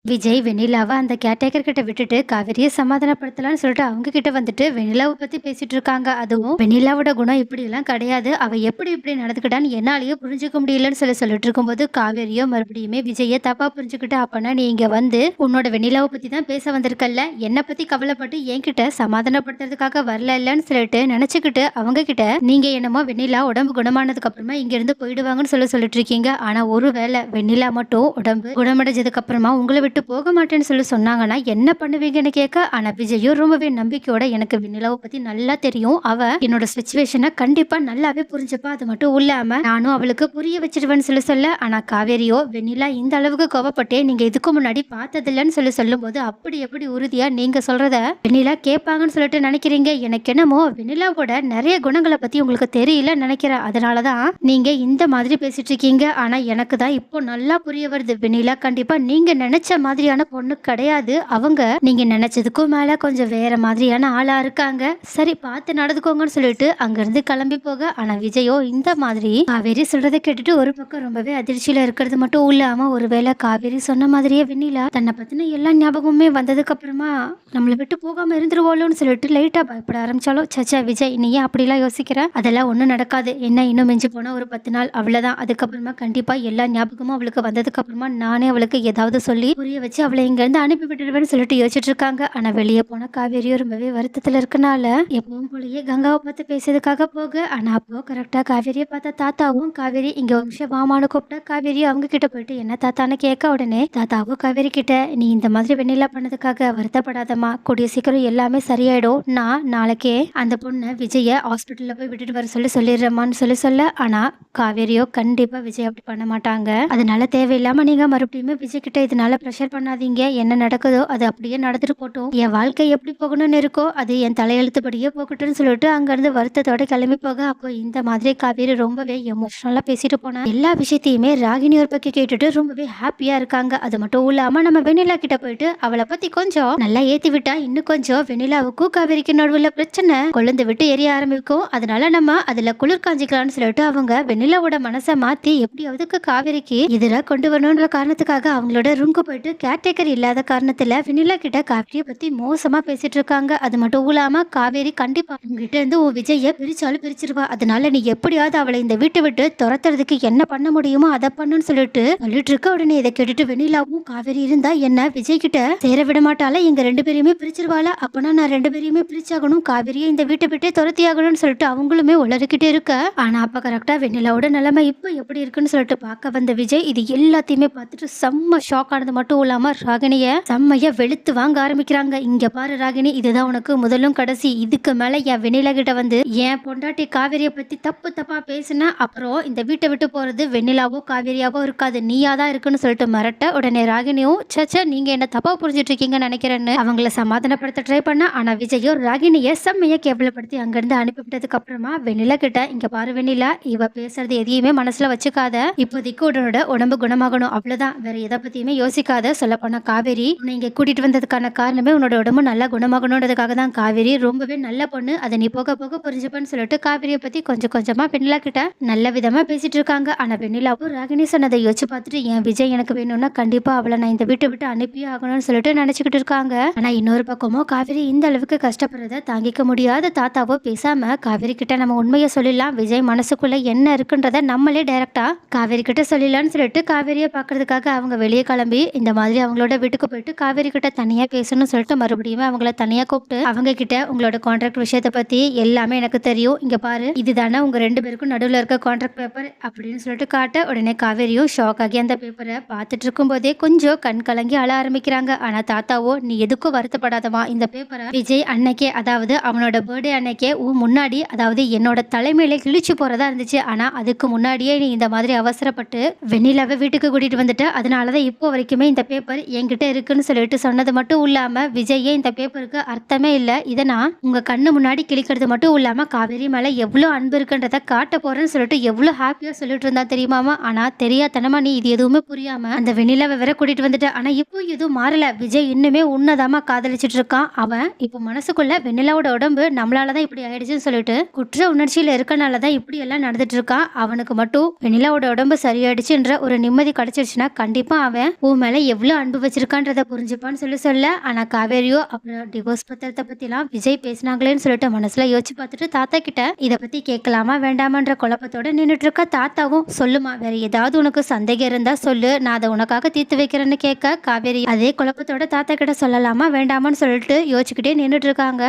விஜய் வெண்ணிலாவ அந்த கேர்டேக்கர் கிட்ட விட்டுட்டு காவேரிய சமாதானப்படுத்தலாம்னு சொல்லிட்டு அவங்க கிட்ட வந்துட்டு வெண்ணிலாவ பத்தி பேசிட்டு இருக்காங்க. அதுவும் வெண்ணிலாவோட குணம் இப்படி எல்லாம் கிடையாது. அவ எப்படி இப்படி நடந்துக்கிட்டான்னு என்னாலயே புரிஞ்சுக்க முடியலன்னு சொல்லிட்டு இருக்கும்போது காவேரியோ மறுபடியுமே விஜய தப்பா புரிஞ்சுக்கிட்டு, அப்பனா நீ இங்க வந்து உன்னோட வெண்ணிலாவை பத்தி தான் பேச வந்திருக்கல்ல, என்ன பத்தி கவலைப்பட்டு என்கிட்ட சமாதானப்படுத்துறதுக்காக வரல இல்லன்னு சொல்லிட்டு நினைச்சுக்கிட்டு அவங்க கிட்ட நீங்க என்னமோ வெண்ணிலா உடம்பு குணமானதுக்கு அப்புறமா இங்க இருந்து போயிடுவாங்கன்னு சொல்லிட்டு இருக்கீங்க. ஆனா ஒருவேளை வெண்ணிலா மட்டும் உடம்பு குணமடைஞ்சதுக்கு அப்புறமா உங்களை விட்டு போக மாட்டேன்னு சொன்னாங்கன்னா என்ன பண்ணுவீங்கன்னு கேட்க, ஆனா விஜயும் ரொம்பவே நம்பிக்கையோட எனக்கு வெண்ணிலாவை பத்தி நல்லா தெரியும், அவ என்னோட சுச்சுவேஷனை கண்டிப்பா நல்லாவே புரிஞ்சுப்பா, அது மட்டும் இல்லாம நானும் அவளுக்கு புரிய வச்சிருவேன்னு சொல்ல. ஆனா காவேரியோ வெண்ணிலா இந்த அளவுக்கு கோவப்பட்டே நீங்க இதுக்கு முன்னாடி பார்த்ததில்லன்னு சொல்லும் போது அப்படி எப்படி உறுதியா நீங்க சொல்றத வெண்ணிலா கேட்பாங்கன்னு சொல்லிட்டு நினைக்கிறீங்க? எனக்கு என்னமோ வெண்ணிலாவோட நிறைய குணங்களை பத்தி உங்களுக்கு தெரியல நினைக்கிறேன், அதனாலதான் நீங்க இந்த மாதிரி பேசிட்டு இருக்கீங்க. ஆனா எனக்கு தான் இப்போ நல்லா புரிய வருது, வெண்ணிலா கண்டிப்பா நீங்க நினைச்ச மாதிரியான பொண்ணு கிடையாது. அவங்க நீங்க நினைச்சதுக்கும் மேல கொஞ்சம் வேற மாதிரியான ஆளா இருக்காங்க. சரி பார்த்து நடந்துக்கோங்கன்னு சொல்லிட்டு அங்க இருந்து கிளம்பி போக, ஆனா விஜயோ இந்த மாதிரி காவேரி சொல்றதை கேட்டுட்டு ஒரு பக்கம் ரொம்பவே அதிர்ச்சியில இருக்கிறது மட்டும் இல்லாம, ஒருவேளை காவேரி சொன்ன மாதிரியே வெண்ணிலா தன்னை பத்தின எல்லா ஞாபகமுமே வந்ததுக்கு அப்புறமா நம்மளை விட்டு போகாம இருந்துருவோம்னு சொல்லிட்டு லைட்டா பயப்பட ஆரம்பிச்சாலும், சச்சா விஜய் நீ ஏன் அப்படிலாம் யோசிக்கிற, அதெல்லாம் ஒண்ணும் நடக்காது, என்ன இன்னும் மிஞ்சி போனா ஒரு 10 நாள் அவ்வளவுதான், அதுக்கப்புறமா கண்டிப்பா எல்லா ஞாபகமும் அவளுக்கு வந்ததுக்கு அப்புறமா நானே அவளுக்கு ஏதாவது சொல்லி புரிய வச்சு அவளை இங்க இருந்து அனுப்பி விட்டுடுவேன்னு சொல்லிட்டு யோசிச்சுட்டு இருக்காங்க. ஆனா வெளியே போன காவேரியும் ரொம்பவே வருத்தத்துல இருக்கனால எப்பவும் போலயே கங்காவை பார்த்து பேசுறதுக்காக போக, ஆனா அப்போ கரெக்டா காவேரியை பார்த்த தாத்தாவும் காவேரி இங்க ஒரு நிமிஷம் வாமான்னு கூப்பிட்டா காவேரி அவங்க கிட்ட போயிட்டு என்ன தாத்தான்னு கேட்க, உடனே தாத்தாவும் காவேரி கிட்ட நீ இந்த மாதிரி வெண்ணிலா பண்ணதுக்காக வருத்தப்படாதம்மா, கூடிய சீக்கிரம் எல்லாமே சரியாயிடும், நான் நாளைக்கே அந்த பொண்ணை விஜய ஹாஸ்பிட்டல்ல போய் விட்டுட்டு வர சொல்லிடுறேம்மான்னு சொல்ல. ஆனா காவேரியோ கண்டிப்பா விஜய் அப்படி பண்ண மாட்டாங்க, அதனால தேவையில்லாம நீங்க மறுபடியும் விஜய் கிட்ட இதனால ப்ரெஷர் பண்ணாதீங்க, என்ன நடக்குதோ அது அப்படியே நடந்துட்டு போட்டோம், என் வாழ்க்கை எப்படி போகணும்னு இருக்கோ அது என் தலையெழுத்துப்படியே போகட்டும்னு சொல்லிட்டு அங்கிருந்து வருத்தத்தோட கிளம்பி போக. அப்போ இந்த மாதிரி காவேரி ரொம்பவே எமோஷனலா பேசிட்டு போன எல்லா விஷயத்தையுமே ராகினி ஒரு பக்கம் கேட்டுட்டு ரொம்பவே ஹாப்பியா இருக்காங்க. அது மட்டும் இல்லாம நம்ம வெண்ணிலா கிட்ட போயிட்டு அவளை பத்தி கொஞ்சம் நல்லா ஏத்தி விட்டா இன்னும் கொஞ்சம் வெண்ணிலாவுக்கும் காவேரிக்கு நடுவுல பிரச்சனை கொழுந்து விட்டு எரிய ஆரம்பிக்கும், அதனால நம்ம அதுல குளிர் காஞ்சிக்கலாம்னு சொல்லிட்டு அவங்க வெண்ணிலாவோட மனசை மாத்தி எப்படியாவதுக்கு காவேரிக்கு எதிராக கொண்டு வரணும்ன்ற காரணத்துக்காக அவங்களோட ரூம்க்கு போயிட்டு கேர்டேக்கர் இல்லாத காரணத்துல வெண்ணிலா கிட்ட காவேரியை பத்தி மோசமா பேசிட்டு இருக்காங்க. அது மட்டும் இல்லாம காவேரி கண்டிப்பா உங்ககிட்ட இருந்து உன் விஜய பிரிச்சாலும் பிரிச்சிருவா, அதனால நீ எப்படியாவது அவளை இந்த வீட்டை விட்டு துரத்துறதுக்கு என்ன பண்ண முடியுமோ அதை பண்ணுன்னு சொல்லிட்டு இருக்க. உடனே இதை கேட்டுட்டு வெண்ணிலாவும் காவேரி இருந்தா என்ன விஜய் கிட்ட சேர விட மாட்டால, எங்க 2 பேரையுமே பிரிச்சிருவாளா, அப்பனா நான் 2 பேரையுமே பிரிச்சாகணும், காவேரியை இந்த வீட்டை விட்டே துரத்தி ஆகணும்னு சொல்லிட்டு அவங்களுமே உளறிக்கிட்டே இருக்க. ஆனா அப்ப கரெக்டா வெண்ணிலாவோட நிலைமை இப்போ எப்படி இருக்குன்னு சொல்லிட்டு பார்க்க வந்த விஜய் இது எல்லாத்தையுமே பார்த்துட்டு செம்ம ஷாக் ஆனது மட்டும் இல்லாம ராகினிய செம்மையா வெளுத்து வாங்க ஆரம்பிக்கிறாங்க. இங்க பாரு ராகினி, இதுதான் உனக்கு முதலும் கடைசி, இதுக்கு மேல என் வெண்ணிலா கிட்ட வந்து என் பொண்டாட்டி காவேரிய பத்தி தப்பு தப்பா பேசுன அப்புறம் இந்த வீட்டை விட்டு போறது வெண்ணிலாவோ காவேரியாவோ இருக்காது, நீயா தான் இருக்குன்னு சொல்லிட்டு மிரட்ட. உடனே ராகினியும் சச்சா நீங்க என்ன தப்பா புரிஞ்சிட்டு இருக்கீங்கன்னு நினைக்கிறேன்னு அவங்கள சமாதானப்படுத்த ட்ரை பண்ண. ஆனா விஜயும் ராகினிய செம்மையா கேவலப்படுத்தி அங்கிருந்து அனுப்பிவிட்டதுக்கு அப்புறமா வெண்ணிலா கிட்ட இங்க பாரு வெண்ணிலா, இவ பேசுறது எதையுமே மனசுல வச்சுக்காத, இப்போதைக்கு உன்னோட உடம்பு குணமாகணும் அவ்வளவுதான், வேற எதை பத்தியுமே யோசிக்காத, சொல்ல போனா காவேரி உன்னை இங்க கூட்டிட்டு வந்ததுக்கான காரணமே உன்னோட உடம்பு நல்லா குணமாகணுன்றதுக்காக தான், காவேரி ரொம்பவே நல்ல பொண்ணு, அதை நீ போக போக புரிஞ்சுப்பன்னு சொல்லிட்டு காவேரியை பத்தி கொஞ்சம் கொஞ்சமா வெண்ணிலா கிட்ட நல்ல விதமா பேசிட்டு இருக்காங்க. ஆனா வெண்ணிலாவும் ராகினி சொன்னதை யோசிச்சு பார்த்துட்டு என் விஜய் எனக்கு வேணும்னா கண்டிப்பா அவளை நான் இந்த வீட்டை விட்டு அனுப்பியே ஆகணும்னு சொல்லிட்டு நினைச்சுக்கிட்டு இருக்காங்க. ஆனா இன்னொரு பக்கமோ காவேரி இந்த அளவுக்கு கஷ்டப்படுறத தாங்கிக்க முடியாத தாத்தாவோ பேசாம காவேரி கிட்ட நம்ம உண்மையை சொல்லிடலாம், விஜய் மனசுக்குள்ள என்ன இருக்குன்றத நம்மளே டைரக்டா காவேரி கிட்ட சொல்லிடலாம்னு சொல்லிட்டு காவேரியை பாக்குறதுக்காக அவங்க வெளியே கிளம்பி இந்த மாதிரி அவங்களோட வீட்டுக்கு போயிட்டு காவேரி கிட்ட தனியா பேசணும்னு சொல்லிட்டு மறுபடியும் அவங்கள தனியா கூப்பிட்டு அவங்க கிட்ட உங்களோட கான்ட்ராக்ட் விஷயத்தை பத்தி எல்லாமே எனக்கு தெரியும், இங்க பாரு இதுதானே உங்க 2 பேருக்கும் நடுவில் இருக்க கான்ட்ராக்ட் பேப்பர் அப்படின்னு சொல்லிட்டு காட்ட. உடனே காவேரியும் ஷாக் ஆகி அந்த பேப்பரை பார்த்துட்டு இருக்கும் போதே கொஞ்சம் கண் கலங்கி அழ ஆரம்பிக்கிறாங்க. ஆனா தாத்தாவோ நீ எதுக்கும் வருத்தப்படாதவா, இந்த பேப்பரை விஜய் அன்னைக்கே அதாவது அவனோட பர்த்டே அன்னைக்கே முன்னாடி அதாவது என்னோட தலைமையில கிழிச்சு போறதா இருந்துச்சு, ஆனா அதுக்கு முன்னாடியே நீ இந்த மாதிரி அவசரப்பட்டு வெண்ணிலாவை வீட்டுக்கு கூட்டிட்டு வந்துட்ட, அதனாலதான் இப்போ வரைக்குமே இந்த பேப்பர் என்கிட்ட இருக்குன்னு சொல்லிட்டு சொன்னது மட்டும் இல்லாம விஜயே இந்த பேப்பருக்கு அர்த்தமே இல்லை, இதை நான் உங்க கண்ணு முன்னாடி கிழிக்கிறது மட்டும் இல்லாம காவேரி மேல எவ்வளவு அன்பு இருக்குன்றத காட்ட போறேன்னு சொல்லிட்டு எவ்வளவு ஹாப்பியா சொல்லிட்டு இருந்தா தெரியுமாமா. ஆனா தெரியாதனமா நீ இது எதுவுமே புரியாம அந்த வெண்ணிலாவை வேற கூட்டிட்டு வந்துட்ட. ஆனா இப்போ எதுவும் மாறல, விஜய் இன்னுமே உன்னதாமா காதலிச்சிட்டு இருக்கான், அவன் இப்போ மனசுக்குள்ள வெண்ணிலாவோட உடம்பு நம்மளாலதான் இப்படி ஆயிடுச்சுன்னு சொல்லிட்டு குற்ற உணர்ச்சியில இருக்கனாலதான் இப்படி எல்லாம் நடந்துட்டு இருக்கான், அவனுக்கு மட்டும் வெண்ணிலாவோட உடம்பு சரியாயிடுச்சுன்ற ஒரு நிம்மதி கிடைச்சிருச்சுன்னா கண்டிப்பா அவன் உன் மேல எவ்வளோ அன்பு வச்சிருக்கான்றத புரிஞ்சுப்பான்னு சொல்ல, ஆனா காவேரியோ அப்புறம் டிவோர்ஸ் பத்திரத்த பத்திலாம் விஜய் பேசினாங்களேன்னு சொல்லிட்டு மனசுல யோசிச்சு பார்த்துட்டு தாத்தா கிட்ட இத பத்தி கேட்கலாமா வேண்டாமான்ற குழப்பத்தோட நின்னுட்டு இருக்க. தாத்தாவும் சொல்லுமா வேற ஏதாவது உனக்கு சந்தேகம் இருந்தா சொல்லு, நான் அதை உனக்காக தீர்த்து வைக்கிறேன்னு கேட்க, காவேரி அதே குழப்பத்தோட தாத்தா கிட்ட சொல்லலாமா வேண்டாமான்னு சொல்லிட்டு யோசிச்சுக்கிட்டே நின்னுட்டு இருக்காங்க.